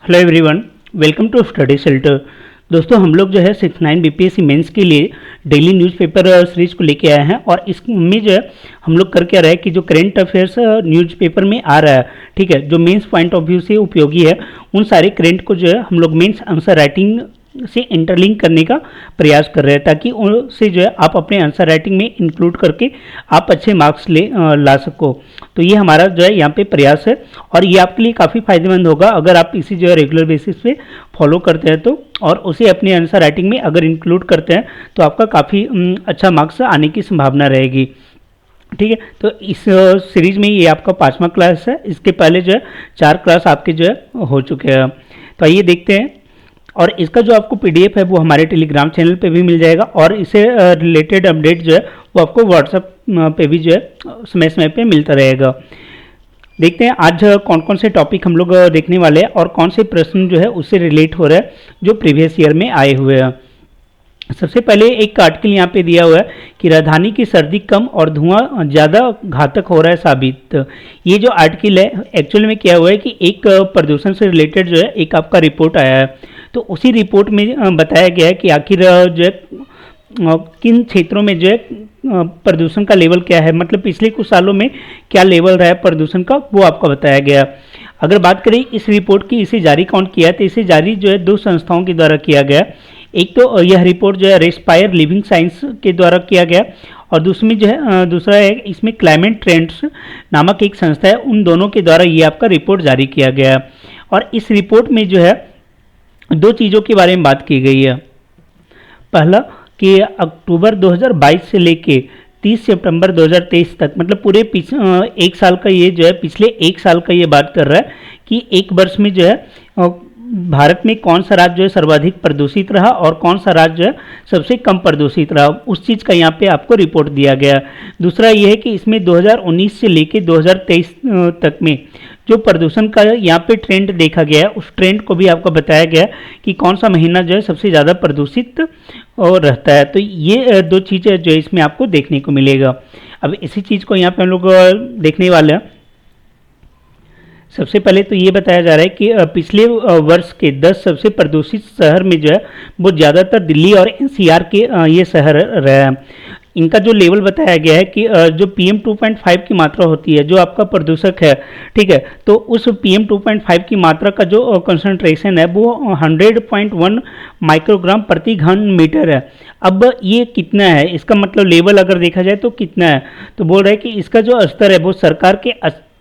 Hello everyone, welcome to study shelter. दोस्तों हम लोग जो है 69 बीपीएससी मेंस के लिए डेली न्यूज़पेपर सीरीज को लेके आए हैं और इसमें जो है हम लोग कर क्या रहे हैं कि जो करंट अफेयर्स न्यूज़पेपर में आ रहा है, ठीक है, जो मेंस पॉइंट ऑफ व्यू से उपयोगी है, उन सारे करंट को जो है हम लोग मेंस आंसर राइटिंग से इंटरलिंक करने का प्रयास कर रहे हैं ताकि उससे जो है आप अपने आंसर राइटिंग में इंक्लूड करके आप अच्छे मार्क्स ला सको। तो ये हमारा जो है यहाँ पे प्रयास है और ये आपके लिए काफ़ी फायदेमंद होगा अगर आप इसी जो है रेगुलर बेसिस पे फॉलो करते हैं तो, और उसे अपने आंसर राइटिंग में अगर इंक्लूड करते हैं तो आपका काफ़ी अच्छा मार्क्स आने की संभावना रहेगी। ठीक है, तो इस सीरीज में ये आपका 5वां क्लास है। इसके पहले जो है 4 क्लास आपके जो है हो चुके हैं। तो आइए देखते हैं, और इसका जो आपको पीडीएफ है वो हमारे टेलीग्राम चैनल पे भी मिल जाएगा और इसे रिलेटेड अपडेट जो है वो आपको व्हाट्सएप पे भी जो है समय समय पे मिलता रहेगा। देखते हैं आज कौन कौन से टॉपिक हम लोग देखने वाले हैं और कौन से प्रश्न जो है उससे रिलेट हो रहा है जो प्रीवियस ईयर में आए हुए हैं। सबसे पहले एक आर्टिकल यहाँ पे दिया हुआ है कि राजधानी की सर्दी कम और धुआं ज़्यादा घातक हो रहा है साबित। ये जो आर्टिकल है एक्चुअल में क्या हुआ है कि एक प्रदूषण से रिलेटेड जो है एक आपका रिपोर्ट आया है, तो उसी रिपोर्ट में बताया गया है कि आखिर जो है किन क्षेत्रों में जो है प्रदूषण का लेवल क्या है, मतलब पिछले कुछ सालों में क्या लेवल रहा है प्रदूषण का, वो आपको बताया गया। अगर बात करें इस रिपोर्ट की, इसे जारी कौन किया, तो इसे जारी जो है 2 संस्थाओं के द्वारा किया गया। एक तो यह रिपोर्ट जो है रेस्पायर लिविंग साइंस के द्वारा किया गया और दूसरा है इसमें क्लाइमेट ट्रेंड्स नामक एक संस्था है, उन दोनों के द्वारा ये आपका रिपोर्ट जारी किया गया। और इस रिपोर्ट में जो है 2 चीज़ों के बारे में बात की गई है। पहला कि अक्टूबर 2022 से लेके 30 सितंबर 2023 तक, मतलब पूरे एक साल का ये जो है पिछले 1 साल का ये बात कर रहा है कि एक वर्ष में जो है भारत में कौन सा राज्य जो है सर्वाधिक प्रदूषित रहा और कौन सा राज्य जो है सबसे कम प्रदूषित रहा, उस चीज़ का यहाँ पे आपको रिपोर्ट दिया गया। दूसरा ये है कि इसमें 2019 से लेके 2023 तक में जो प्रदूषण का यहाँ पे ट्रेंड देखा गया है, उस ट्रेंड को भी आपको बताया गया है कि कौन सा महीना जो है सबसे ज़्यादा प्रदूषित रहता है। तो ये 2 चीज़ें जो है इसमें आपको देखने को मिलेगा। अब इसी चीज़ को यहाँ पे हम लोग देखने वाले हैं। सबसे पहले तो ये बताया जा रहा है कि पिछले वर्ष के 10 सबसे प्रदूषित शहर में जो है वो ज़्यादातर दिल्ली और एनसीआर के ये शहर रहे हैं। इनका जो लेवल बताया गया है कि जो PM 2.5 की मात्रा होती है, जो आपका प्रदूषक है, ठीक है, तो उस PM 2.5 की मात्रा का जो कंसंट्रेशन है वो 100.1 माइक्रोग्राम प्रति घन मीटर है। अब ये कितना है, इसका मतलब लेवल अगर देखा जाए तो कितना है, तो बोल रहे हैं कि इसका जो स्तर है वो सरकार के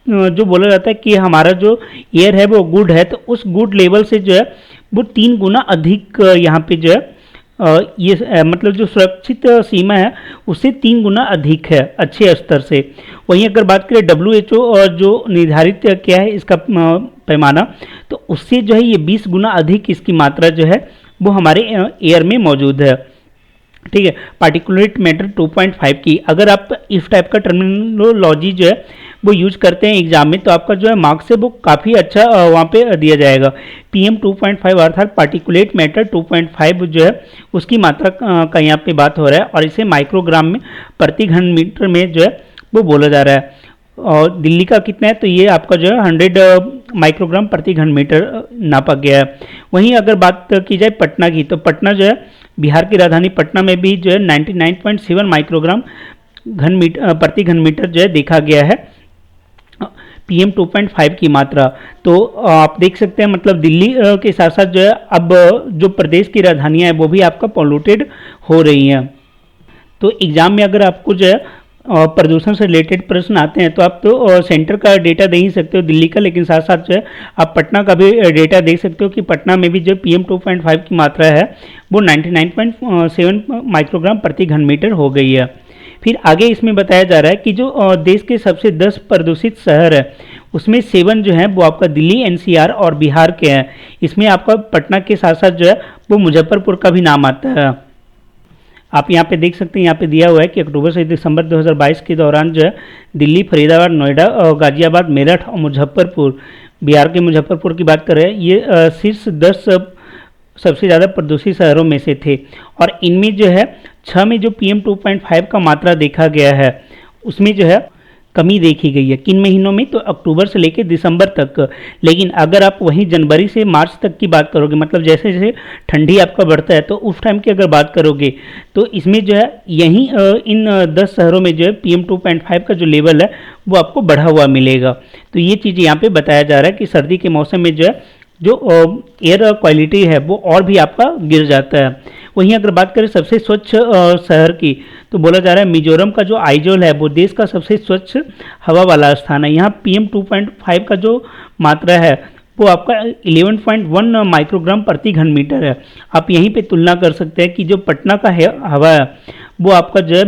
जो बोला जाता है कि हमारा जो एयर है वो गुड है, तो उस गुड लेवल से जो है वो 3 गुना अधिक यहाँ पे जो है ये मतलब जो सुरक्षित सीमा है उससे 3 गुना अधिक है अच्छे स्तर से। वहीं अगर बात करें WHO और जो निर्धारित क्या है इसका पैमाना, तो उससे जो है ये 20 गुना अधिक इसकी मात्रा जो है वो हमारे एयर में मौजूद है। ठीक है, पार्टिकुलेट मैटर 2.5 की अगर आप इस टाइप का टर्मिनोलॉजी जो है वो यूज करते हैं एग्जाम में, तो आपका जो है मार्क्स है वो काफ़ी अच्छा वहाँ पे दिया जाएगा। PM 2.5 अर्थात पार्टिकुलेट मैटर 2.5 जो है उसकी मात्रा का यहाँ पे बात हो रहा है और इसे माइक्रोग्राम में प्रति घन मीटर में जो है वो बोला जा रहा है। और दिल्ली का कितना है, तो ये आपका जो है 100 माइक्रोग्राम प्रति घन मीटर नापा गया है। वहीं अगर बात की जाए पटना की, तो पटना जो है बिहार की राजधानी पटना में भी जो है 99.7 माइक्रोग्राम प्रति घन मीटर जो है देखा गया है PM 2.5 की मात्रा। तो आप देख सकते हैं मतलब दिल्ली के साथ साथ जो है अब जो प्रदेश की राजधानियाँ हैं वो भी आपका पॉल्यूटेड हो रही हैं। तो एग्ज़ाम में अगर आपको जो है प्रदूषण से रिलेटेड प्रश्न आते हैं तो आप तो सेंटर का डेटा दे ही सकते हो दिल्ली का, लेकिन साथ साथ जो है आप पटना का भी डेटा देख सकते हो कि पटना में भी जो PM 2.5 की मात्रा है वो 99.7 माइक्रोग्राम प्रति घन मीटर हो गई है। फिर आगे इसमें बताया जा रहा है कि जो देश के सबसे 10 प्रदूषित शहर है उसमें 7 जो है वो आपका दिल्ली, NCR और बिहार के हैं। इसमें आपका पटना के साथ साथ जो है वो मुजफ्फरपुर का भी नाम आता है। आप यहाँ पे देख सकते हैं, यहाँ पे दिया हुआ है कि अक्टूबर से दिसंबर 2022 के दौरान जो है दिल्ली, फरीदाबाद, नोएडा, गाजियाबाद, मेरठ और मुजफ्फरपुर, बिहार के मुजफ्फरपुर की बात कर रहे हैं, ये शीर्ष 10 सबसे ज़्यादा प्रदूषित शहरों में से थे। और इनमें जो है 6 में जो PM 2.5 का मात्रा देखा गया है उसमें जो है कमी देखी गई है। किन महीनों में? तो अक्टूबर से लेकर दिसंबर तक। लेकिन अगर आप वहीं जनवरी से मार्च तक की बात करोगे, मतलब जैसे जैसे ठंडी आपका बढ़ता है, तो उस टाइम की अगर बात करोगे तो इसमें जो है यहीं इन 10 शहरों में जो है PM2.5 का जो लेवल है वो आपको बढ़ा हुआ मिलेगा। तो ये चीज़ यहाँ पे बताया जा रहा है कि सर्दी के मौसम में जो है जो एयर क्वालिटी है वो और भी आपका गिर जाता है। वहीं अगर बात करें सबसे स्वच्छ शहर की, तो बोला जा रहा है मिजोरम का जो आइजोल है वो देश का सबसे स्वच्छ हवा वाला स्थान है। यहाँ PM2.5 का जो मात्रा है वो आपका 11.1 माइक्रोग्राम प्रति घन मीटर है। आप यहीं पे तुलना कर सकते हैं कि जो पटना का हवा है वो आपका जो है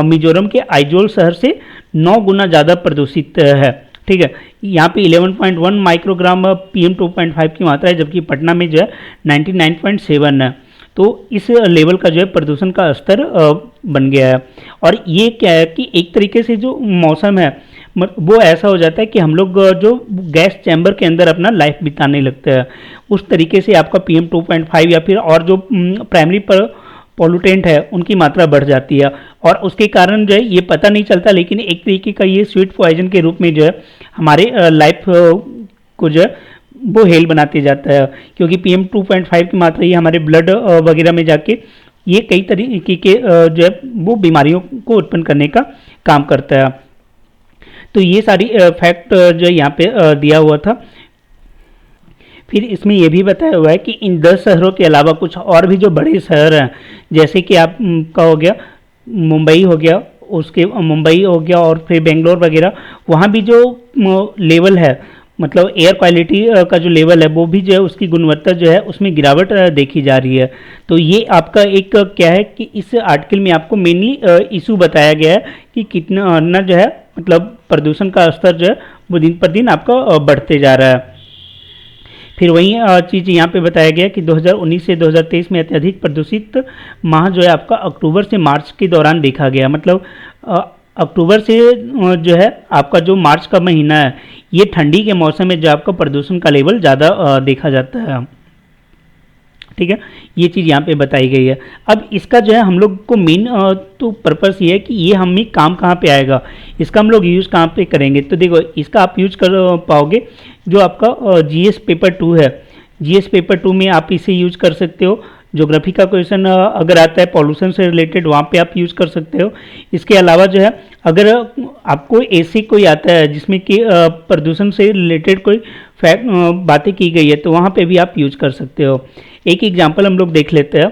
मिजोरम के आइजोल शहर से 9 गुना ज़्यादा प्रदूषित है। ठीक है, यहाँ पे 11.1 माइक्रोग्राम PM2.5 की मात्रा है, जबकि पटना में जो है 99.7 है। तो इस लेवल का जो है प्रदूषण का स्तर बन गया है। और ये क्या है कि एक तरीके से जो मौसम है वो ऐसा हो जाता है कि हम लोग जो गैस चैम्बर के अंदर अपना लाइफ बिताने लगते हैं, उस तरीके से आपका PM2.5 या फिर और जो प्राइमरी पॉल्यूटेंट है उनकी मात्रा बढ़ जाती है। और उसके कारण जो है ये पता नहीं चलता, लेकिन एक तरीके का ये स्वीट पॉइजन के रूप में जो है हमारे लाइफ को जो है वो हेल बनाते जाता है, क्योंकि PM2.5 की मात्रा ये हमारे ब्लड वगैरह में जाके ये कई तरीके के जो है वो बीमारियों को उत्पन्न करने का काम करता है। तो ये सारी फैक्ट जो यहाँ पे दिया हुआ था। फिर इसमें यह भी बताया हुआ है कि इन 10 शहरों के अलावा कुछ और भी जो बड़े शहर हैं, जैसे कि आपका हो गया मुंबई हो गया, उसके मुंबई हो गया और फिर बेंगलोर वगैरह, वहाँ भी जो लेवल है, मतलब एयर क्वालिटी का जो लेवल है वो भी जो है उसकी गुणवत्ता जो है उसमें गिरावट देखी जा रही है। तो ये आपका एक क्या है कि इस आर्टिकल में आपको मेनली इशू बताया गया है कि कितना ना जो है मतलब प्रदूषण का स्तर जो है वो दिन पर दिन आपका बढ़ते जा रहा है। फिर वही चीज़ यहाँ पे बताया गया कि 2019 से 2023 में अत्यधिक प्रदूषित माह जो है आपका अक्टूबर से मार्च के दौरान देखा गया। मतलब अक्टूबर से जो है आपका जो मार्च का महीना है ये ठंडी के मौसम में जो आपका प्रदूषण का लेवल ज़्यादा देखा जाता है। ठीक है, ये चीज़ यहाँ पे बताई गई है। अब इसका जो है हम लोग को मेन तो पर्पस ये है कि ये हमें काम कहाँ पे आएगा, इसका हम लोग यूज़ कहाँ पे करेंगे। तो देखो इसका आप यूज कर पाओगे जो आपका GS पेपर 2 है, GS पेपर 2 में आप इसे यूज कर सकते हो। ज्योग्राफी का क्वेश्चन अगर आता है पॉल्यूशन से रिलेटेड, वहाँ पे आप यूज़ कर सकते हो। इसके अलावा जो है अगर आपको ऐसी कोई आता है जिसमें कि प्रदूषण से रिलेटेड कोई फैक्ट बातें की गई है, तो वहाँ पे भी आप यूज कर सकते हो। एक एग्जांपल हम लोग देख लेते हैं।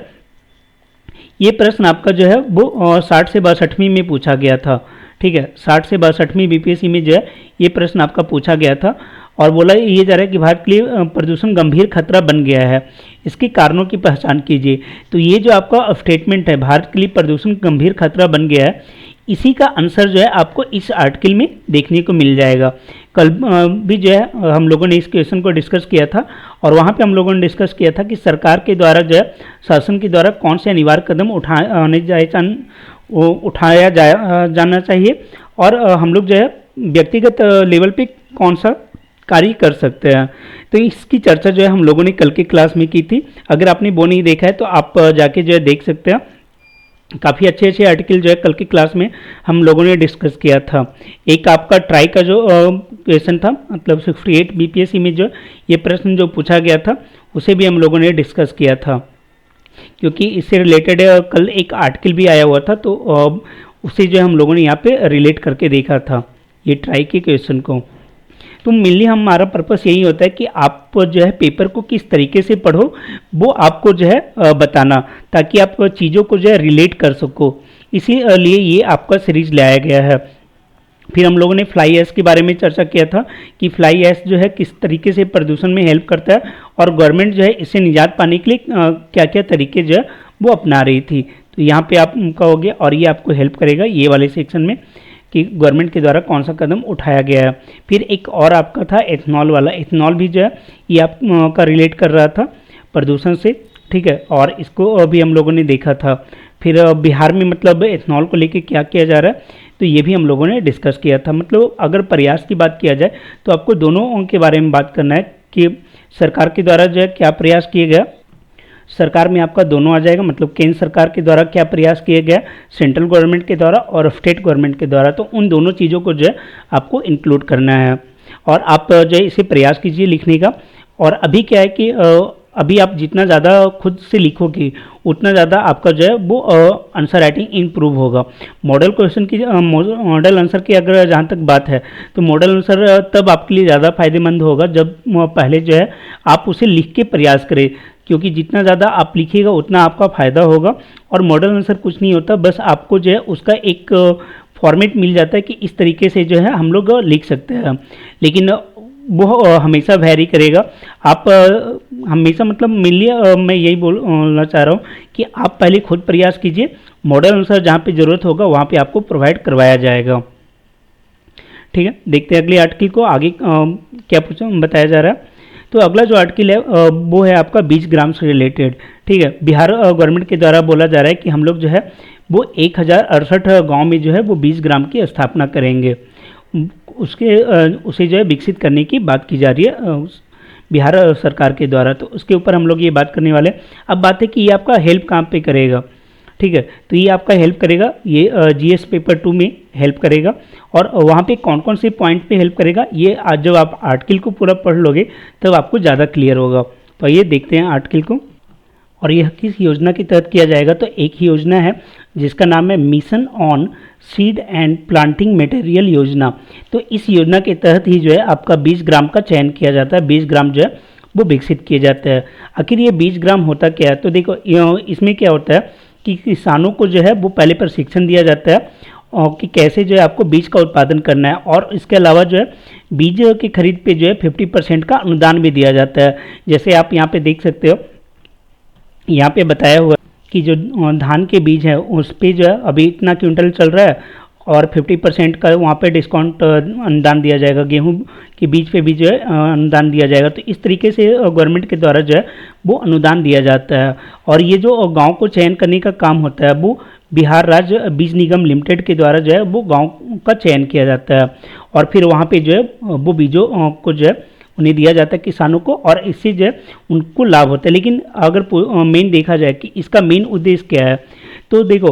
ये प्रश्न आपका जो है वो 60 से 62वीं में पूछा गया था। ठीक है, 60 से 62वीं BPSC में जो है ये प्रश्न आपका पूछा गया था और बोला ये जा रहा है कि भारत के लिए प्रदूषण गंभीर खतरा बन गया है, इसके कारणों की पहचान कीजिए। तो ये जो आपका स्टेटमेंट है भारत के लिए प्रदूषण गंभीर खतरा बन गया है, इसी का आंसर जो है आपको इस आर्टिकल में देखने को मिल जाएगा। कल भी जो है हम लोगों ने इस क्वेश्चन को डिस्कस किया था और वहाँ पे हम लोगों ने डिस्कस किया था कि सरकार के द्वारा जो है शासन के द्वारा कौन से अनिवार्य कदम उठाया जाना चाहिए और हम लोग जो है व्यक्तिगत लेवल पे कौन सा कार्य कर सकते हैं। तो इसकी चर्चा जो है हम लोगों ने कल की क्लास में की थी। अगर आपने वो नहीं देखा है तो आप जाके जो है देख सकते हैं। काफ़ी अच्छे अच्छे आर्टिकल जो है कल की क्लास में हम लोगों ने डिस्कस किया था। एक आपका ट्राई का जो क्वेश्चन था, मतलब 68 BPSC में जो ये प्रश्न जो पूछा गया था उसे भी हम लोगों ने डिस्कस किया था, क्योंकि इससे रिलेटेड कल एक आर्टिकल भी आया हुआ था, तो उसे जो है हम लोगों ने यहाँ पे रिलेट करके देखा था ये ट्राई के क्वेश्चन को। तो मेनली हमारा पर्पस यही होता है कि आप जो है पेपर को किस तरीके से पढ़ो वो आपको जो है बताना, ताकि आप चीज़ों को जो है रिलेट कर सको। इसीलिए ये आपका सीरीज लाया गया है। फिर हम लोगों ने फ्लाई ऐश के बारे में चर्चा किया था कि फ्लाई ऐश जो है किस तरीके से प्रदूषण में हेल्प करता है और गवर्नमेंट जो है इससे निजात पाने के लिए क्या क्या तरीके जो है वो अपना रही थी। तो यहाँ पे आपका हो गया और ये आपको हेल्प करेगा ये वाले सेक्शन में कि गवर्नमेंट के द्वारा कौन सा कदम उठाया गया है। फिर एक और आपका था एथनॉल वाला। एथनॉल भी जो है ये आपका रिलेट कर रहा था प्रदूषण से। ठीक है, और इसको अभी हम लोगों ने देखा था। फिर बिहार में मतलब एथनॉल को लेके क्या किया जा रहा है, तो ये भी हम लोगों ने डिस्कस किया था। मतलब अगर प्रयास की बात किया जाए तो आपको दोनों के बारे में बात करना है कि सरकार के द्वारा जो है क्या प्रयास किए गया, सरकार में आपका दोनों आ जाएगा, मतलब केंद्र सरकार के द्वारा क्या प्रयास किया गया, सेंट्रल गवर्नमेंट के द्वारा और स्टेट गवर्नमेंट के द्वारा, तो उन दोनों चीज़ों को जो है आपको इंक्लूड करना है। और आप जो है इसे प्रयास कीजिए लिखने का। और अभी क्या है कि अभी आप जितना ज़्यादा खुद से लिखोगे उतना ज़्यादा आपका जो है वो आंसर राइटिंग इम्प्रूव होगा। मॉडल क्वेश्चन की मॉडल आंसर की अगर जहाँ तक बात है तो मॉडल आंसर तब आपके लिए ज़्यादा फायदेमंद होगा जब पहले जो है आप उसे लिख के प्रयास करें, क्योंकि जितना ज़्यादा आप लिखिएगा उतना आपका फ़ायदा होगा। और मॉडल आंसर कुछ नहीं होता, बस आपको जो है उसका एक फॉर्मेट मिल जाता है कि इस तरीके से जो है हम लोग लिख सकते हैं, लेकिन वो हमेशा वैरी करेगा। आप हमेशा मतलब मेनली मैं यही बोलना चाह रहा हूँ कि आप पहले खुद प्रयास कीजिए, मॉडल अनुसार जहाँ पे ज़रूरत होगा वहाँ पे आपको प्रोवाइड करवाया जाएगा। ठीक है, देखते हैं अगले आर्टिकल को आगे क्या बताया जा रहा है। तो अगला जो आर्टिकल है वो है आपका 20 ग्राम से रिलेटेड। ठीक है, बिहार गवर्नमेंट के द्वारा बोला जा रहा है कि हम लोग जो है वो 1068 गाँव में जो है वो 20 ग्राम की स्थापना करेंगे। उसे जो है विकसित करने की बात की जा रही है बिहार सरकार के द्वारा, तो उसके ऊपर हम लोग ये बात करने वाले हैं। अब बात है कि ये आपका हेल्प कहाँ पे करेगा। ठीक है, तो ये आपका हेल्प करेगा, ये जीएस पेपर 2 में हेल्प करेगा। और वहाँ पे कौन कौन से पॉइंट पे हेल्प करेगा ये आज जब आप आर्टिकल को पूरा पढ़ लोगे तब आपको ज़्यादा क्लियर होगा। तो ये देखते हैं आर्टिकल को। और यह किस योजना के तहत किया जाएगा, तो एक ही योजना है जिसका नाम है mission on seed and planting material योजना। तो इस योजना के तहत ही जो है आपका 20 ग्राम का चयन किया जाता है, 20 ग्राम जो है वो विकसित किए जाते हैं। आखिर ये 20 ग्राम होता क्या है, तो देखो इसमें क्या होता है कि किसानों को जो है वो पहले प्रशिक्षण दिया जाता है और कि कैसे जो है आपको बीज का उत्पादन करना है। और इसके अलावा जो है बीज की खरीद पे जो है 50% का अनुदान भी दिया जाता है। जैसे आप यहाँ पे देख सकते हो, यहाँ पे बताया हुआ कि जो धान के बीज है उस पे जो है अभी इतना क्विंटल चल रहा है और 50% का वहाँ पे डिस्काउंट अनुदान दिया जाएगा। गेहूं के बीज पे भी जो है अनुदान दिया जाएगा। तो इस तरीके से गवर्नमेंट के द्वारा जो है वो अनुदान दिया जाता है। और ये जो गांव को चयन करने का काम होता है वो बिहार राज्य बीज निगम लिमिटेड के द्वारा जो है वो गाँव का चयन किया जाता है। और फिर वहाँ पर जो है वो बीजों को जो है उन्हें दिया जाता है किसानों को, और इससे जो है उनको लाभ होता है। लेकिन अगर मेन देखा जाए कि इसका मेन उद्देश्य क्या है, तो देखो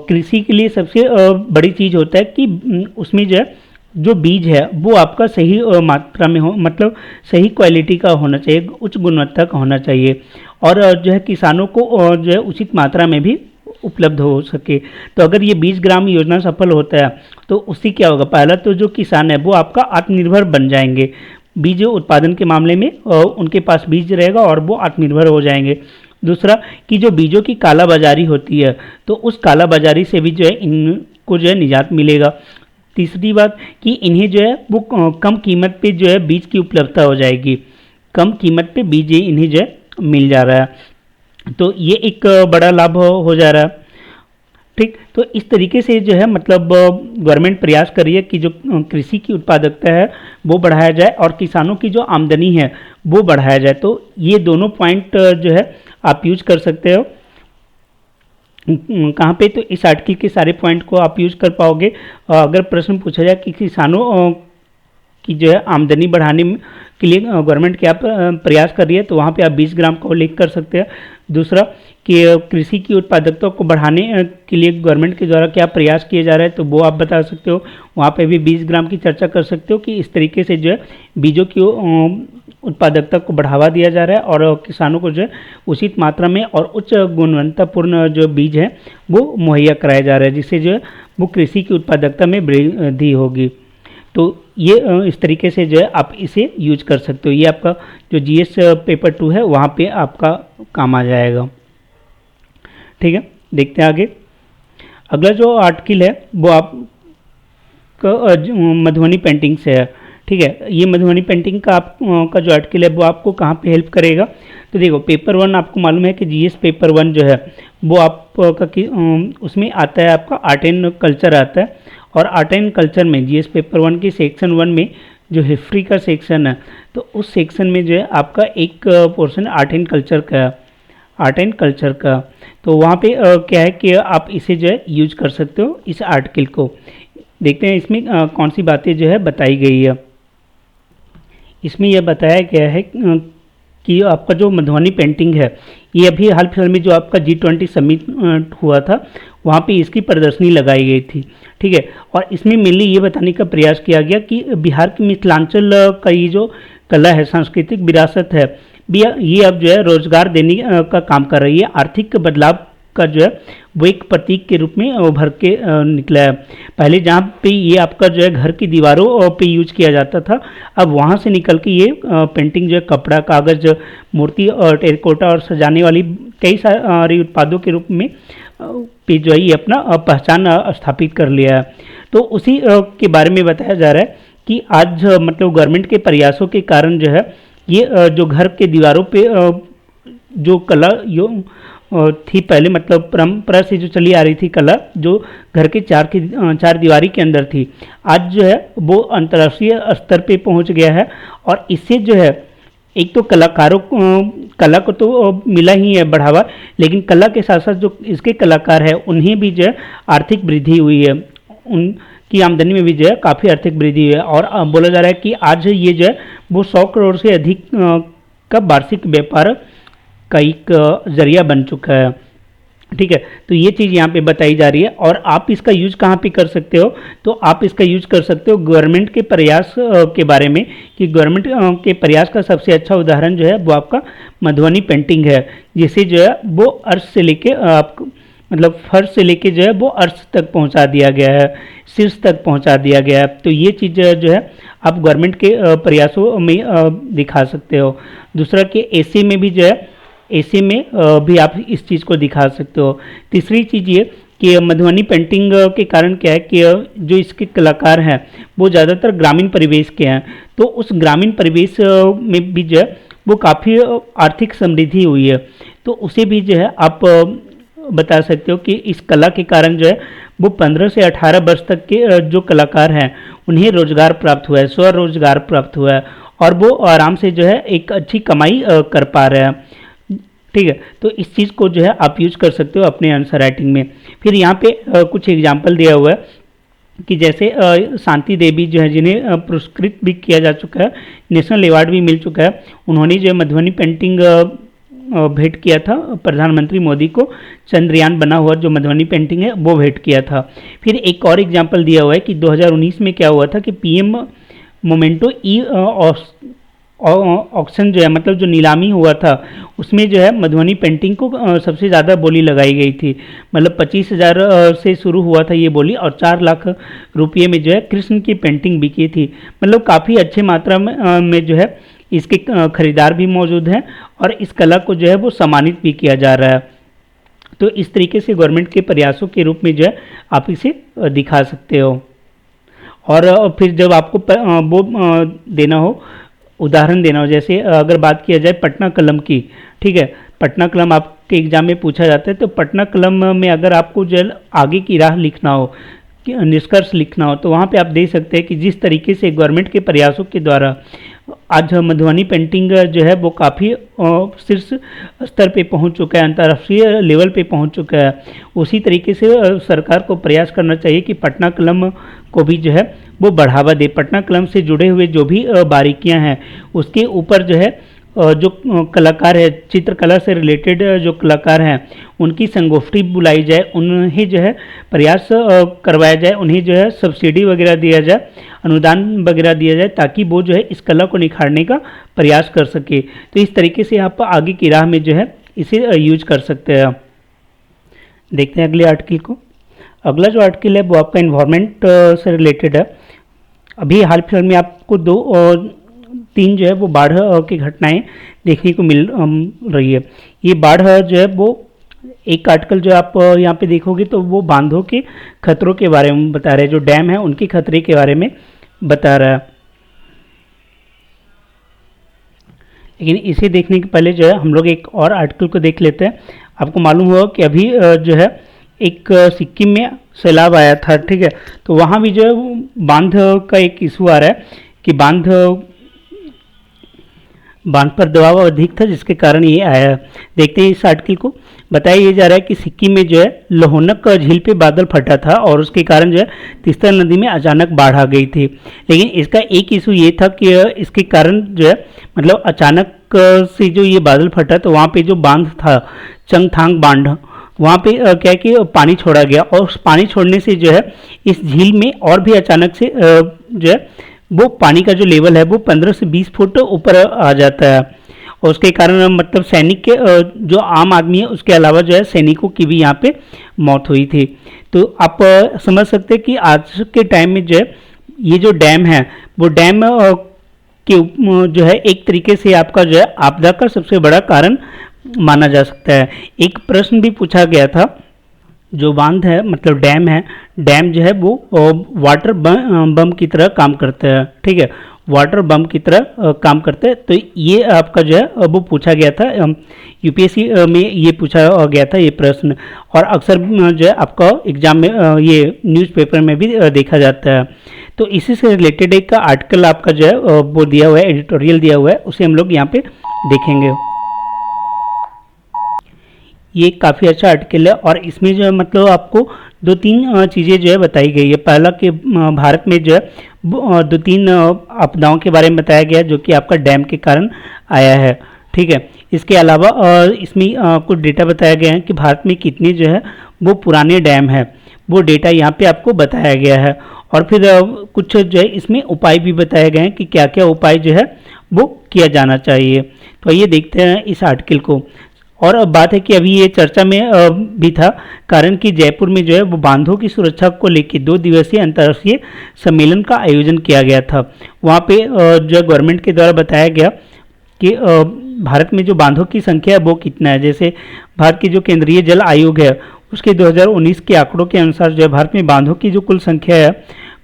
कृषि के लिए सबसे बड़ी चीज़ होता है कि उसमें जो है जो बीज है वो आपका सही मात्रा में हो, मतलब सही क्वालिटी का होना चाहिए, उच्च गुणवत्ता का होना चाहिए, और जो है किसानों को जो है उचित मात्रा में भी उपलब्ध हो सके। तो अगर ये 20 ग्राम योजना सफल होता है तो उससे क्या होगा, पहला तो जो किसान है वो आपका आत्मनिर्भर बन जाएंगे बीज उत्पादन के मामले में, उनके पास बीज रहेगा और वो आत्मनिर्भर हो जाएंगे। दूसरा कि जो बीजों की काला बाजारी होती है तो उस काला बाजारी से भी जो है इनको जो है निजात मिलेगा। तीसरी बात कि इन्हें जो है वो कम कीमत पे जो है बीज की उपलब्धता हो जाएगी, कम कीमत पे बीज इन्हें जो है मिल जा रहा है। तो ये एक बड़ा लाभ हो जा रहा है। ठीक, तो इस तरीके से जो है मतलब गवर्नमेंट प्रयास कर रही है कि जो कृषि की उत्पादकता है वो बढ़ाया जाए और किसानों की जो आमदनी है वो बढ़ाया जाए। तो ये दोनों पॉइंट जो है आप यूज कर सकते हो। कहाँ पे, तो इस आर्टिकल के सारे पॉइंट को आप यूज कर पाओगे। अगर प्रश्न पूछा जाए कि किसानों की जो है आमदनी बढ़ाने के लिए गवर्नमेंट क्या प्रयास कर रही है, तो वहाँ पे आप 20 ग्राम को उल्लेख कर सकते हैं। दूसरा कि कृषि की उत्पादकता को बढ़ाने के लिए गवर्नमेंट के द्वारा क्या प्रयास किए जा रहे हैं, तो वो आप बता सकते हो। वहाँ पे भी 20 ग्राम की चर्चा कर सकते हो कि इस तरीके से जो है बीजों की उत्पादकता को बढ़ावा दिया जा रहा है और किसानों को जो है उचित मात्रा में और उच्च गुणवत्तापूर्ण जो बीज है वो मुहैया कराया जा रहा है, जिससे जो है वो कृषि की उत्पादकता में वृद्धि होगी। तो ये इस तरीके से जो है आप इसे यूज कर सकते हो। ये आपका जो जीएस पेपर 2 है वहाँ पे आपका काम आ जाएगा। ठीक है, देखते हैं आगे। अगला जो आर्टिकल है वो आपका मधुबनी पेंटिंग से है। ठीक है, ये मधुबनी पेंटिंग का का जो आर्टिकल है वो आपको कहाँ पे हेल्प करेगा, तो देखो पेपर 1 आपको मालूम है कि जीएस पेपर 1 जो है वो आपका उसमें आता है आपका आर्ट एंड कल्चर आता है। और आर्ट एंड कल्चर में जीएस पेपर 1 के सेक्शन 1 में जो हिस्ट्री का सेक्शन है, तो उस सेक्शन में जो है आपका एक पोर्शन आर्ट एंड कल्चर का, तो वहाँ पे क्या है कि आप इसे जो है यूज कर सकते हो इस आर्टिकल को। देखते हैं इसमें कौन सी बातें जो है बताई गई है। इसमें यह बताया गया है कि आपका जो मधुबनी पेंटिंग है ये अभी हाल फिलहाल में जो आपका G20 समिट हुआ था वहाँ पे इसकी प्रदर्शनी लगाई गई थी। ठीक है, और इसमें मेनली ये बताने का प्रयास किया गया कि बिहार के मिथिलांचल का ये जो कला है, सांस्कृतिक विरासत है, ये अब जो है रोजगार देने का काम कर रही है। आर्थिक बदलाव का जो है वो एक प्रतीक के रूप में उभर के निकला है। पहले जहाँ पे ये आपका जो है घर की दीवारों पे यूज किया जाता था, अब वहाँ से निकल के ये पेंटिंग जो है कपड़ा, कागज़, मूर्ति और टेराकोटा और सजाने वाली कई सारे उत्पादों के रूप में पे जो है ये अपना पहचान स्थापित कर लिया है। तो उसी के बारे में बताया जा रहा है कि आज मतलब गवर्नमेंट के प्रयासों के कारण जो है ये जो घर के दीवारों पे जो कला यो थी पहले, मतलब परंपरा से जो चली आ रही थी कला, जो घर के चार दीवारी के अंदर थी, आज जो है वो अंतर्राष्ट्रीय स्तर पे पहुंच गया है। और इससे जो है एक तो कलाकारों कला को तो मिला ही है बढ़ावा, लेकिन कला के साथ साथ जो इसके कलाकार हैं उन्हें भी जो है आर्थिक वृद्धि हुई है, उनकी आमदनी में भी जो है काफ़ी आर्थिक वृद्धि हुई है। और बोला जा रहा है कि आज ये जो है वो 100 करोड़ से अधिक का वार्षिक व्यापार का एक जरिया बन चुका है। ठीक है, तो ये चीज़ यहाँ पे बताई जा रही है। और आप इसका यूज कहाँ पे कर सकते हो, तो आप इसका यूज कर सकते हो गवर्नमेंट के प्रयास के बारे में, कि गवर्नमेंट के प्रयास का सबसे अच्छा उदाहरण जो है वो आपका मधुबनी पेंटिंग है, जिसे जो है वो अर्श से लेके आपको मतलब फर्श से लेके जो है वो अर्श तक पहुंचा दिया गया है, शीर्ष तक पहुंचा दिया गया है। तो ये चीज़ जो है आप गवर्नमेंट के प्रयासों में दिखा सकते हो। दूसरा कि एसी में भी जो है, एसी में भी आप इस चीज़ को दिखा सकते हो। तीसरी चीज़ ये कि मधुबनी पेंटिंग के कारण क्या है कि जो इसके कलाकार हैं वो ज़्यादातर ग्रामीण परिवेश के हैं, तो उस ग्रामीण परिवेश में भी जो है वो काफ़ी आर्थिक समृद्धि हुई है। तो उसे भी जो है आप बता सकते हो कि इस कला के कारण जो है वो 15 से 18 वर्ष तक के जो कलाकार हैं उन्हें रोजगार प्राप्त हुआ है, स्वरोजगार प्राप्त हुआ है, और वो आराम से जो है एक अच्छी कमाई कर पा रहे हैं। ठीक है, तो इस चीज़ को जो है आप यूज कर सकते हो अपने आंसर राइटिंग में। फिर यहाँ पे कुछ एग्जाम्पल दिया हुआ है कि जैसे शांति देवी जो है, जिन्हें पुरस्कृत भी किया जा चुका है, नेशनल अवार्ड भी मिल चुका है, उन्होंने जो मधुबनी पेंटिंग भेंट किया था प्रधानमंत्री मोदी को। चंद्रयान बना हुआ जो मधुबनी पेंटिंग है वो भेंट किया था। फिर एक और एग्जाम्पल दिया हुआ है कि 2019 में क्या हुआ था कि पीएम मोमेंटो ई ऑक्शन जो है, मतलब जो नीलामी हुआ था, उसमें जो है मधुबनी पेंटिंग को सबसे ज़्यादा बोली लगाई गई थी। मतलब 25,000 से शुरू हुआ था ये बोली, और 4 लाख रुपये में जो है कृष्ण की पेंटिंग बिकी थी। मतलब काफ़ी अच्छे मात्रा में जो है इसके खरीदार भी मौजूद हैं, और इस कला को जो है वो सम्मानित भी किया जा रहा है। तो इस तरीके से गवर्नमेंट के प्रयासों के रूप में जो है आप इसे दिखा सकते हो। और फिर जब आपको वो देना हो, उदाहरण देना हो, जैसे अगर बात किया जाए पटना कलम की, ठीक है, पटना कलम आपके एग्जाम में पूछा जाता है, तो पटना कलम में अगर आपको जो आगे की राह लिखना हो, निष्कर्ष लिखना हो, तो वहाँ पे आप देख सकते हैं कि जिस तरीके से गवर्नमेंट के प्रयासों के द्वारा आज मधुबनी पेंटिंग जो है वो काफ़ी शीर्ष स्तर पे पहुंच चुका है, अंतर्राष्ट्रीय लेवल पे पहुंच चुका है। उसी तरीके से सरकार को प्रयास करना चाहिए कि पटना कलम को भी जो है वो बढ़ावा दे। पटना कलम से जुड़े हुए जो भी बारीकियां हैं उसके ऊपर जो है जो कलाकार है, चित्रकला से रिलेटेड जो कलाकार हैं, उनकी संगोष्ठी बुलाई जाए, उन्हें जो है प्रयास करवाया जाए, उन्हें जो है सब्सिडी वगैरह दिया जाए, अनुदान वगैरह दिया जाए, ताकि वो जो है इस कला को निखारने का प्रयास कर सके। तो इस तरीके से आप आगे की राह में जो है इसे यूज कर सकते हैं। देखते हैं अगले आर्टिकल को। अगला जो आर्टिकल है वो आपका इन्वायरमेंट से रिलेटेड है। अभी हाल फिलहाल में आपको 2 और 3 जो है वो बाढ़ की घटनाएं देखने को मिल रही है। ये बाढ़ जो है वो एक आर्टिकल जो आप यहाँ पे देखोगे तो वो बांधों के खतरों के बारे में बता रहा है, जो डैम है उनके खतरे के बारे में बता रहा है। लेकिन इसे देखने के पहले जो है हम लोग एक और आर्टिकल को देख लेते हैं। आपको मालूम होगा कि अभी जो है एक सिक्किम में सैलाब आया था, ठीक है, तो वहाँ भी जो है बांध का एक इशू आ रहा है कि बांध बांध पर दबाव अधिक था जिसके कारण ये आया। देखते हैं इस आर्टिकल को। बताया ये जा रहा है कि सिक्किम में जो है लोहनक झील पे बादल फटा था और उसके कारण जो है तीस्ता नदी में अचानक बाढ़ आ गई थी। लेकिन इसका एक इशू ये था कि इसके कारण जो है मतलब अचानक से जो ये बादल फटा तो वहाँ पे जो बांध था चंगथांग बांध, वहाँ पे क्या है कि पानी छोड़ा गया और उस पानी छोड़ने से जो है इस झील में और भी अचानक से जो है वो पानी का जो लेवल है वो 15 से 20 फुट ऊपर आ जाता है और उसके कारण मतलब सैनिक के जो आम आदमी है उसके अलावा जो है सैनिकों की भी यहाँ पे मौत हुई थी। तो आप समझ सकते हैं कि आज के टाइम में जो है ये जो डैम है वो डैम के जो है एक तरीके से आपका जो है आपदा का सबसे बड़ा कारण माना जा सकता है। एक प्रश्न भी पूछा गया था, जो बांध है मतलब डैम है, डैम जो है वो वाटर बम की तरह काम करता है, ठीक है, वाटर बम की तरह काम करता है। तो ये आपका जो है वो पूछा गया था यूपीएससी में, ये पूछा गया था ये प्रश्न और अक्सर जो है आपका एग्जाम में ये न्यूज़पेपर में भी देखा जाता है। तो इसी से रिलेटेड एक आर्टिकल आपका जो है वो दिया हुआ है, एडिटोरियल दिया हुआ है, उसे हम लोग यहाँ पे देखेंगे। ये काफ़ी अच्छा आर्टिकल है और इसमें जो है मतलब आपको दो तीन चीज़ें जो है बताई गई है। पहला कि भारत में जो है दो तीन आपदाओं के बारे में बताया गया जो कि आपका डैम के कारण आया है, ठीक है। इसके अलावा इसमें कुछ डेटा बताया गया है कि भारत में कितने जो है वो पुराने डैम है, वो डेटा यहाँ पे आपको बताया गया है। और फिर कुछ जो है इसमें उपाय भी बताए गए हैं कि क्या क्या उपाय जो है वो किया जाना चाहिए। तो ये देखते हैं इस आर्टिकल को। और अब बात है कि अभी ये चर्चा में भी था कारण कि जयपुर में जो है वो बांधों की सुरक्षा को लेकर 2 दिवसीय अंतर्राष्ट्रीय सम्मेलन का आयोजन किया गया था। वहाँ पे जो है गवर्नमेंट के द्वारा बताया गया कि भारत में जो बांधों की संख्या है वो कितना है। जैसे भारत की जो केंद्रीय जल आयोग है उसके 2019 के आंकड़ों के अनुसार जो है भारत में बांधों की जो कुल संख्या है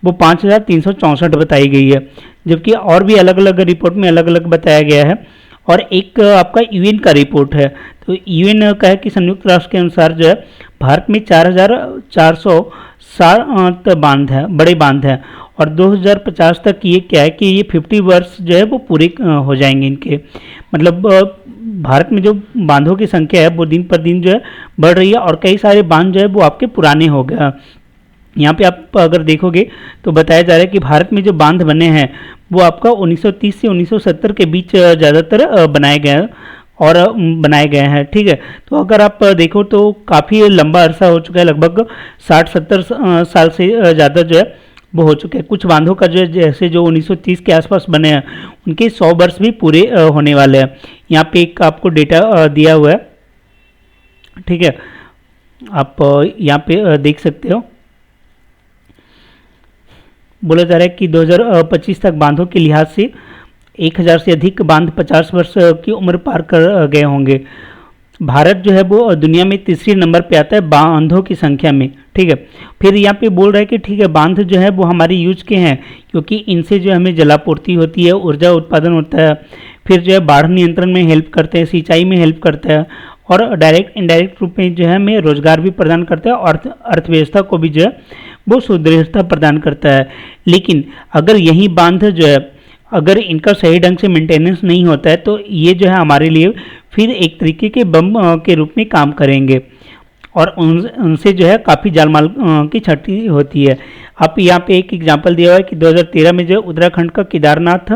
वो 5364 बताई गई है, जबकि और भी अलग अलग रिपोर्ट में अलग अलग बताया गया है। और एक आपका यूएन का रिपोर्ट है, तो यूएन का है कि संयुक्त राष्ट्र के अनुसार जो है भारत में 4407 बांध है, बड़े बांध हैं और 2050 तक ये क्या है कि ये 50 वर्ष जो है वो पूरे हो जाएंगे इनके। मतलब भारत में जो बांधों की संख्या है वो दिन पर दिन जो है बढ़ रही है और कई सारे बांध जो है वो आपके पुराने हो गए। यहाँ पे आप अगर देखोगे तो बताया जा रहा है कि भारत में जो बांध बने हैं वो आपका 1930 से 1970 के बीच ज़्यादातर बनाए गए हैं, ठीक है। तो अगर आप देखो तो काफ़ी लंबा अरसा हो चुका है, लगभग 60-70 साल से ज़्यादा जो है वो हो चुके हैं। कुछ बांधों का जो है जैसे जो 1930 के आसपास बने हैं उनके 100 वर्ष भी पूरे होने वाले हैं। यहाँ पे एक आपको डेटा दिया हुआ है, ठीक है, आप यहाँ पे देख सकते हो। बोला जा रहा है कि 2025 तक बांधों के लिहाज से 1000 से अधिक बांध 50 वर्ष की उम्र पार कर गए होंगे। भारत जो है वो दुनिया में तीसरे नंबर पे आता है बांधों की संख्या में, ठीक है। फिर यहाँ पे बोल रहा है कि ठीक है बांध जो है वो हमारे यूज के हैं क्योंकि इनसे जो हमें जलापूर्ति होती है, ऊर्जा उत्पादन होता है, फिर जो है बाढ़ नियंत्रण में हेल्प करते हैं, सिंचाई में हेल्प करता है और डायरेक्ट इनडायरेक्ट रूप में जो है हमें रोजगार भी प्रदान करता है और अर्थव्यवस्था को भी जो है वो सुदृढ़ता प्रदान करता है। लेकिन अगर यही बांध जो है अगर इनका सही ढंग से मेंटेनेंस नहीं होता है तो ये जो है हमारे लिए फिर एक तरीके के बम के रूप में काम करेंगे और उनसे जो है काफ़ी जान-माल की क्षति होती है। आप यहाँ पे एक एग्जांपल दिया हुआ है कि 2013 में जो है उत्तराखंड का केदारनाथ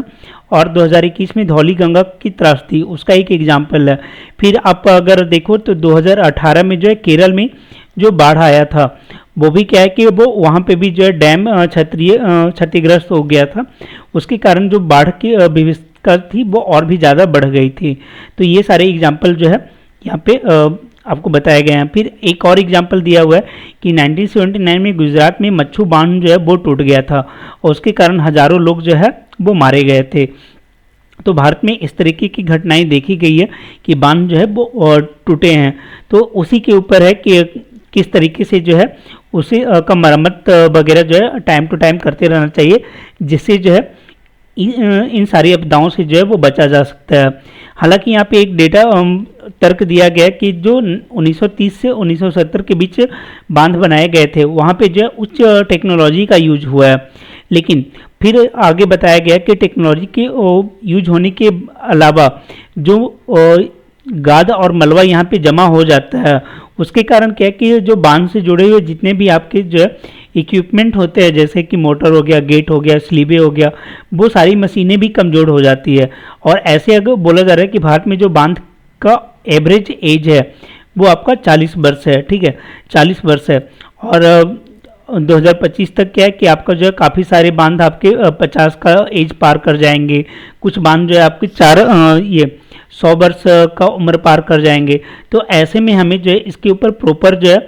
और 2021 में धौली गंगा की त्रासदी, उसका एक एग्जांपल है। फिर आप अगर देखो तो 2018 में जो है केरल में जो बाढ़ आया था वो भी क्या है कि वो वहाँ पे भी जो है डैम क्षतिग्रस्त हो गया था, उसके कारण जो बाढ़ की विविधता थी वो और भी ज़्यादा बढ़ गई थी। तो ये सारे एग्जाम्पल जो है यहाँ पे आपको बताया गया है। फिर एक और एग्जाम्पल दिया हुआ है कि 1979 में गुजरात में मच्छू बांध जो है वो टूट गया था और उसके कारण हज़ारों लोग जो है वो मारे गए थे। तो भारत में इस तरीके की घटनाएं देखी गई है कि बांध जो है वो टूटे हैं। तो उसी के ऊपर है कि किस तरीके से जो है उसे का मरम्मत वगैरह जो है टाइम टू टाइम करते रहना चाहिए, जिससे जो है इन सारी आपदाओं से जो है वो बचा जा सकता है। हालांकि यहाँ पे एक डेटा तर्क दिया गया कि जो 1930 से 1970 के बीच बांध बनाए गए थे वहाँ पे जो है उच्च टेक्नोलॉजी का यूज हुआ है, लेकिन फिर आगे बताया गया कि टेक्नोलॉजी के यूज होने के अलावा जो गाद और मलबा यहाँ पे जमा हो जाता है, उसके कारण क्या है कि जो बांध से जुड़े हुए जितने भी आपके जो इक्विपमेंट होते हैं, जैसे कि मोटर हो गया, गेट हो गया, स्लीबे हो गया, वो सारी मशीनें भी कमज़ोर हो जाती है। और ऐसे अगर बोला जा रहा है कि भारत में जो बांध का एवरेज एज है वो आपका 40 वर्ष है, ठीक है, 40 वर्ष है। और 2025 तक क्या है कि आपका जो है काफ़ी सारे बांध आपके 50 का एज पार कर जाएंगे, कुछ बांध जो है आपके 100 वर्ष का उम्र पार कर जाएंगे। तो ऐसे में हमें जो है इसके ऊपर प्रॉपर जो है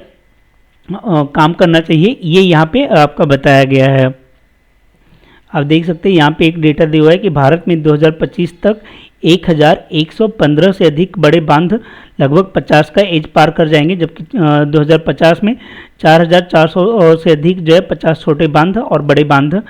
काम करना चाहिए, ये यहाँ पे आपका बताया गया है। आप देख सकते हैं यहाँ पे एक डेटा दिया हुआ है कि भारत में 2025 तक 1115 से अधिक बड़े बांध लगभग 50 का एज पार कर जाएंगे, जबकि 2050 में 4400 से अधिक जो है 50 छोटे बांध और बड़े बांध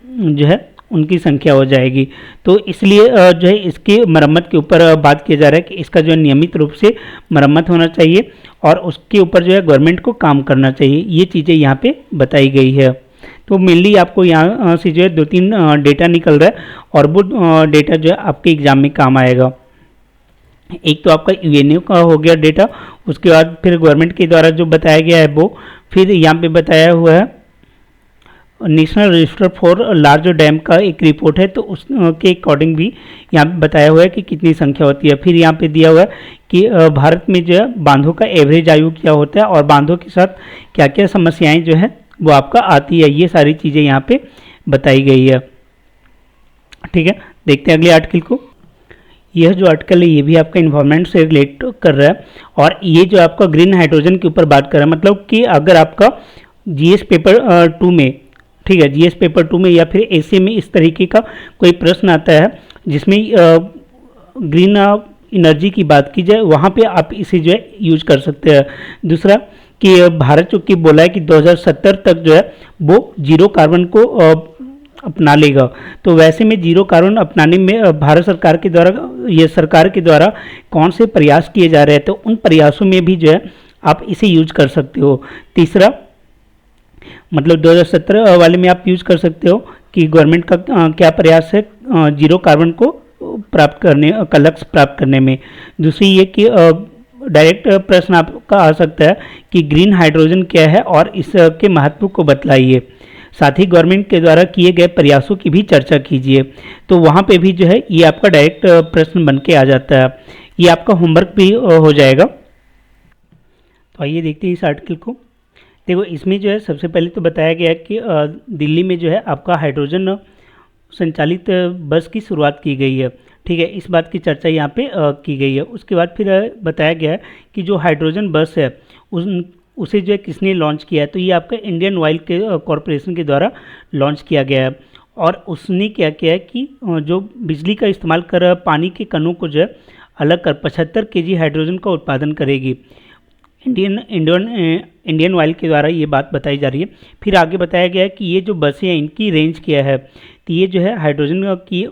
जो है उनकी संख्या हो जाएगी। तो इसलिए जो है इसकी मरम्मत के ऊपर बात किया जा रहा है कि इसका जो है नियमित रूप से मरम्मत होना चाहिए और उसके ऊपर जो है गवर्नमेंट को काम करना चाहिए। ये चीज़ें यहाँ पे बताई गई है। तो मेनली आपको यहाँ से जो है 2-3 डेटा निकल रहा है और वो डेटा जो है आपके एग्ज़ाम में काम आएगा। एक तो आपका यूएनओ का हो गया डेटा, उसके बाद फिर गवर्नमेंट के द्वारा जो बताया गया है वो, फिर यहाँ पे बताया हुआ है national register for large dam का एक रिपोर्ट है, तो उसके अकॉर्डिंग भी यहाँ पे बताया हुआ है कि कितनी संख्या होती है। फिर यहाँ पे दिया हुआ है कि भारत में जो है बांधों का एवरेज आयु क्या होता है और बांधों के साथ क्या क्या समस्याएं जो है वो आपका आती है, ये सारी चीज़ें यहाँ पे बताई गई है। ठीक है, देखते हैं अगले आर्टिकल को। यह जो आर्टिकल है ये भी आपका इन्वायरमेंट से रिलेट कर रहा है और ये जो आपका ग्रीन हाइड्रोजन के ऊपर बात कर रहा है। मतलब कि अगर आपका जीएस पेपर 2 में, ठीक है, जीएस पेपर 2 में या फिर एसए में इस तरीके का कोई प्रश्न आता है जिसमें ग्रीन एनर्जी की बात की जाए, वहाँ पे आप इसे जो है यूज कर सकते हैं। दूसरा कि भारत चूँकि बोला है कि 2070 तक जो है वो जीरो कार्बन को अपना लेगा, तो वैसे में जीरो कार्बन अपनाने में भारत सरकार के द्वारा, ये सरकार के द्वारा कौन से प्रयास किए जा रहे हैं, तो उन प्रयासों में भी जो है आप इसे यूज कर सकते हो। तीसरा मतलब 2017 वाले में आप यूज कर सकते हो कि गवर्नमेंट का क्या प्रयास है जीरो कार्बन को प्राप्त करने का लक्ष्य प्राप्त करने में। दूसरी ये कि डायरेक्ट प्रश्न आपका आ सकता है कि ग्रीन हाइड्रोजन क्या है और इसके महत्व को बतलाइए। साथ ही गवर्नमेंट के द्वारा किए गए प्रयासों की भी चर्चा कीजिए। तो वहाँ पे भी जो है ये आपका डायरेक्ट प्रश्न बन के आ जाता है, ये आपका होमवर्क भी हो जाएगा। तो आइए देखते हैं इस आर्टिकल को। देखो इसमें जो है सबसे पहले तो बताया गया है कि दिल्ली में जो है आपका हाइड्रोजन संचालित बस की शुरुआत की गई है। ठीक है, इस बात की चर्चा यहाँ पे की गई है। उसके बाद फिर बताया गया है कि जो हाइड्रोजन बस है उसे जो है किसने लॉन्च किया है, तो ये आपका इंडियन ऑयल के कॉरपोरेशन के द्वारा लॉन्च किया गया है। और उसने क्या किया है कि जो बिजली का इस्तेमाल कर पानी के कणों को जो है अलग कर 75 केजी हाइड्रोजन का उत्पादन करेगी। इंडियन ऑयल के द्वारा ये बात बताई जा रही है। फिर आगे बताया गया है कि ये जो बसें हैं इनकी रेंज क्या है, तो ये जो है हाइड्रोजन की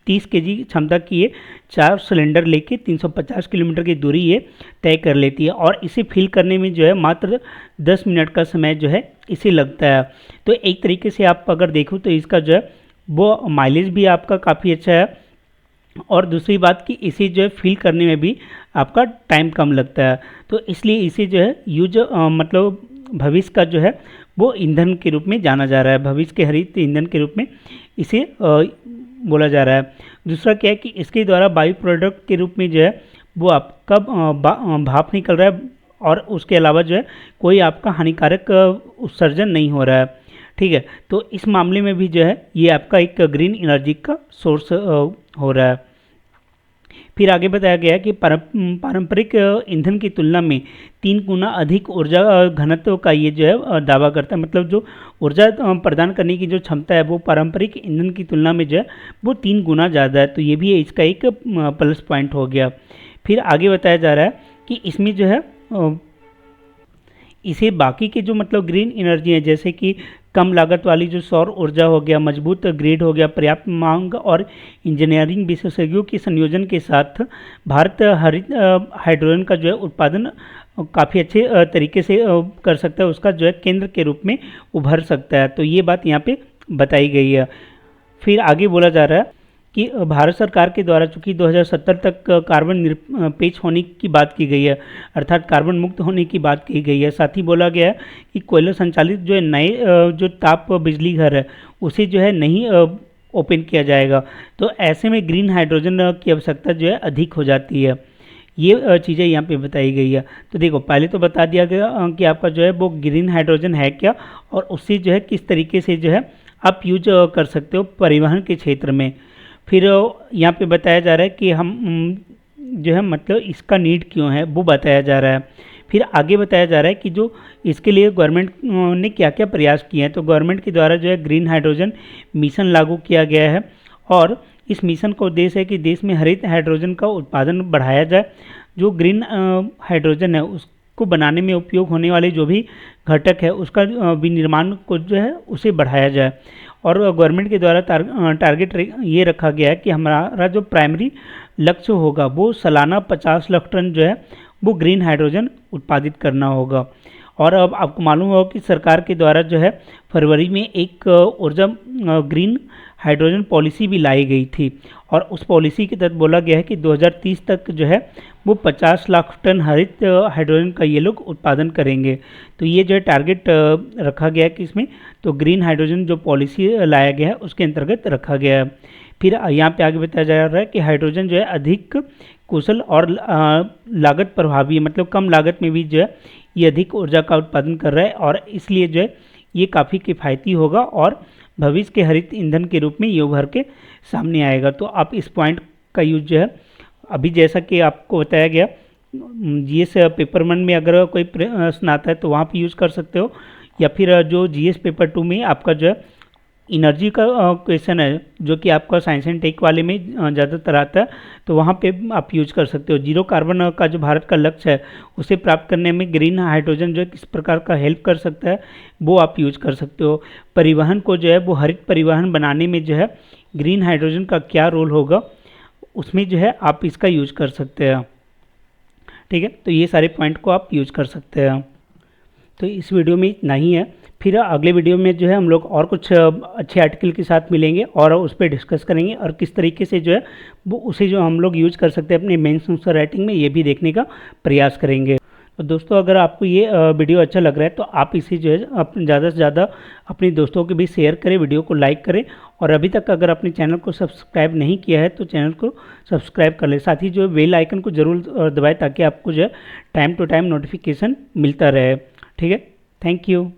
30 केजी क्षमता की ये 4 सिलेंडर लेके 350 किलोमीटर की दूरी ये तय कर लेती है और इसे फिल करने में जो है मात्र 10 मिनट का समय जो है इसे लगता है। तो एक तरीके से आप अगर देखो तो इसका जो है वो माइलेज भी आपका काफ़ी अच्छा है और दूसरी बात कि इसे जो है फिल करने में भी आपका टाइम कम लगता है। तो इसलिए इसे जो है यूज मतलब भविष्य का जो है वो ईंधन के रूप में जाना जा रहा है, भविष्य के हरित ईंधन के रूप में इसे बोला जा रहा है। दूसरा क्या है कि इसके द्वारा बायो प्रोडक्ट के रूप में जो है वो आपका भाप निकल रहा है और उसके अलावा जो है कोई आपका हानिकारक उत्सर्जन नहीं हो रहा है। ठीक है, तो इस मामले में भी जो है ये आपका एक ग्रीन एनर्जी का सोर्स हो रहा है। फिर आगे बताया गया है कि पारंपरिक ईंधन की तुलना में 3 गुना अधिक ऊर्जा घनत्व का ये जो है दावा करता है। मतलब जो ऊर्जा प्रदान करने की जो क्षमता है वो पारंपरिक ईंधन की तुलना में जो है वो 3 गुना ज़्यादा है। तो ये भी इसका एक प्लस पॉइंट हो गया। फिर आगे बताया जा रहा है कि इसमें जो है इसे बाकी के जो मतलब ग्रीन एनर्जी है, जैसे कि कम लागत वाली जो सौर ऊर्जा हो गया, मजबूत ग्रिड हो गया, पर्याप्त मांग और इंजीनियरिंग विशेषज्ञों के संयोजन के साथ भारत हरित हाइड्रोजन का जो है उत्पादन काफ़ी अच्छे तरीके से कर सकता है, उसका जो है केंद्र के रूप में उभर सकता है। तो ये बात यहाँ पे बताई गई है। फिर आगे बोला जा रहा है कि भारत सरकार के द्वारा चूंकि 2070 तक कार्बन निरपेक्ष होने की बात की गई है, अर्थात कार्बन मुक्त होने की बात की गई है। साथ ही बोला गया है कि कोयला संचालित जो है नए जो ताप बिजली घर है उसे जो है नहीं ओपन किया जाएगा। तो ऐसे में ग्रीन हाइड्रोजन की आवश्यकता जो है अधिक हो जाती है। ये चीज़ें यहाँ पे बताई गई है। तो देखो पहले तो बता दिया गया कि आपका जो है वो ग्रीन हाइड्रोजन है क्या और उससे जो है किस तरीके से जो है आप यूज कर सकते हो परिवहन के क्षेत्र में। फिर यहाँ पे बताया जा रहा है कि हम जो है मतलब इसका नीड क्यों है वो बताया जा रहा है। फिर आगे बताया जा रहा है कि जो इसके लिए गवर्नमेंट ने क्या क्या प्रयास किए हैं। तो गवर्नमेंट के द्वारा जो है ग्रीन हाइड्रोजन मिशन लागू किया गया है और इस मिशन का उद्देश्य है कि देश में हरित हाइड्रोजन का उत्पादन बढ़ाया जाए। जो ग्रीन हाइड्रोजन है उसको बनाने में उपयोग होने वाले जो भी घटक है उसका विनिर्माण को जो है उसे बढ़ाया जाए। और गवर्नमेंट के द्वारा टारगेट ये रखा गया है कि हमारा जो प्राइमरी लक्ष्य होगा वो सालाना 50 लाख टन जो है वो ग्रीन हाइड्रोजन उत्पादित करना होगा। और अब आपको मालूम होगा कि सरकार के द्वारा जो है फरवरी में एक ऊर्जा ग्रीन हाइड्रोजन पॉलिसी भी लाई गई थी और उस पॉलिसी के तहत बोला गया है कि 2030 तक जो है वो 50 लाख टन हरित हाइड्रोजन का ये लोग उत्पादन करेंगे। तो ये जो है टारगेट रखा गया है कि इसमें तो ग्रीन हाइड्रोजन जो पॉलिसी लाया गया है उसके अंतर्गत रखा गया है। फिर यहाँ पे आगे बताया जा रहा है कि हाइड्रोजन जो है अधिक कुशल और लागत प्रभावी है, मतलब कम लागत में भी जो है ये अधिक ऊर्जा का उत्पादन कर रहा है और इसलिए जो है ये काफ़ी किफ़ायती होगा और भविष्य के हरित ईंधन के रूप में ये उभर के सामने आएगा। तो आप इस पॉइंट का यूज जो है अभी जैसा कि आपको बताया गया जीएस पेपर 1 में अगर कोई प्रश्न आता है तो वहाँ पे यूज़ कर सकते हो, या फिर जो जीएस पेपर 2 में आपका जो है इनर्जी का क्वेश्चन है जो कि आपका साइंस एंड टेक वाले में ज़्यादातर आता है, तो वहाँ पे आप यूज कर सकते हो। जीरो कार्बन का जो भारत का लक्ष्य है उसे प्राप्त करने में ग्रीन हाइड्रोजन जो है किस प्रकार का हेल्प कर सकता है वो आप यूज कर सकते हो। परिवहन को जो है वो हरित परिवहन बनाने में जो है ग्रीन हाइड्रोजन का क्या रोल होगा उसमें जो है आप इसका यूज कर सकते हैं। ठीक है, तो ये सारे पॉइंट को आप यूज कर सकते हैं। तो इस वीडियो में इतना ही है। फिर अगले वीडियो में जो है हम लोग और कुछ अच्छे आर्टिकल के साथ मिलेंगे और उस पर डिस्कस करेंगे और किस तरीके से जो है वो उसे जो हम लोग यूज कर सकते हैं अपने मेंस आंसर राइटिंग में, ये भी देखने का प्रयास करेंगे। तो दोस्तों अगर आपको ये वीडियो अच्छा लग रहा है तो आप इसे जो है ज़्यादा से ज़्यादा अपने दोस्तों के बीच शेयर करें, वीडियो को लाइक करें और अभी तक अगर अपने चैनल को सब्सक्राइब नहीं किया है तो चैनल को सब्सक्राइब कर लें। साथ ही जो बेल आइकन को जरूर दबाएं ताकि आपको जो है टाइम टू टाइम नोटिफिकेशन मिलता रहे। ठीक है, थैंक यू।